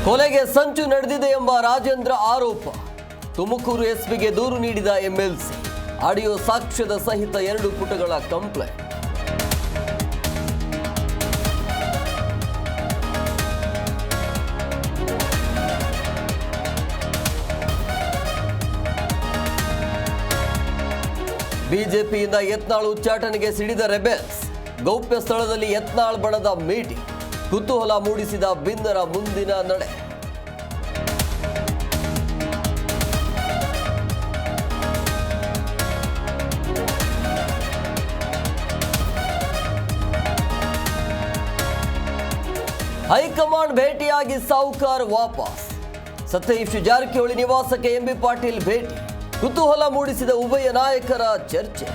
ಕೊಲೆಗೆ ಸಂಚು ನಡೆದಿದೆ ಎಂಬ ರಾಜೇಂದ್ರ ಆರೋಪ. ತುಮಕೂರು ಎಸ್ಪಿಗೆ ದೂರು ನೀಡಿದ ಎಂಎಲ್ಸಿ. ಆಡಿಯೋ ಸಾಕ್ಷ್ಯದ ಸಹಿತ 2 ಪುಟಗಳ ಕಂಪ್ಲೇಂಟ್. ಬಿಜೆಪಿಯಿಂದ ಯತ್ನಾಳ್ ಉಚ್ಚಾಟನೆಗೆ ಸಿಡಿದ ರೆಬೆಲ್ಸ್. ಗೌಪ್ಯ ಸ್ಥಳದಲ್ಲಿ ಯತ್ನಾಳ್ ಬಣದ ಮೀಟಿಂಗ್. ಕುತೂಹಲ ಮೂಡಿಸಿದ ಬಿನ್ನರ ಮುಂದಿನ ನಡೆ. ಹೈಕಮಾಂಡ್ ಭೇಟಿಯಾಗಿ ಸಾಹುಕಾರ್ ವಾಪಸ್. ಸತೀಶ್ ಜಾರಕಿಹೊಳಿ ನಿವಾಸಕ್ಕೆ ಎಂಬಿ ಪಾಟೀಲ್ ಭೇಟಿ. ಕುತೂಹಲ ಮೂಡಿಸಿದ ಉಭಯ ನಾಯಕರ ಚರ್ಚೆ.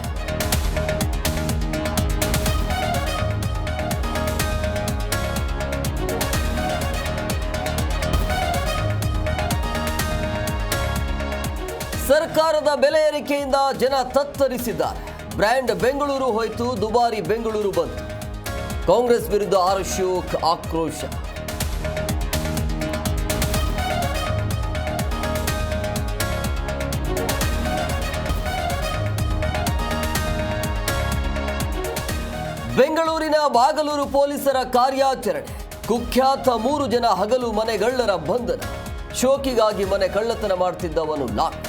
ಸರ್ಕಾರದ ಬೆಲೆ ಏರಿಕೆಯಿಂದ ಜನ ತತ್ತರಿಸಿದ್ದಾರೆ. ಬ್ರ್ಯಾಂಡ್ ಬೆಂಗಳೂರು ಹೋಯಿತು, ದುಬಾರಿ ಬೆಂಗಳೂರು ಬಂತು. ಕಾಂಗ್ರೆಸ್ ವಿರುದ್ಧ ಅಶೋಕ್ ಆಕ್ರೋಶ. ಬೆಂಗಳೂರಿನ ಬಾಗಲೂರು ಪೊಲೀಸರ ಕಾರ್ಯಾಚರಣೆ. ಕುಖ್ಯಾತ 3 ಜನ ಹಗಲು ಮನೆಗಳ್ಳರ ಬಂಧನ. ಶೋಕಿಗಾಗಿ ಮನೆ ಕಳ್ಳತನ ಮಾಡುತ್ತಿದ್ದವನು ಲಾಕ್.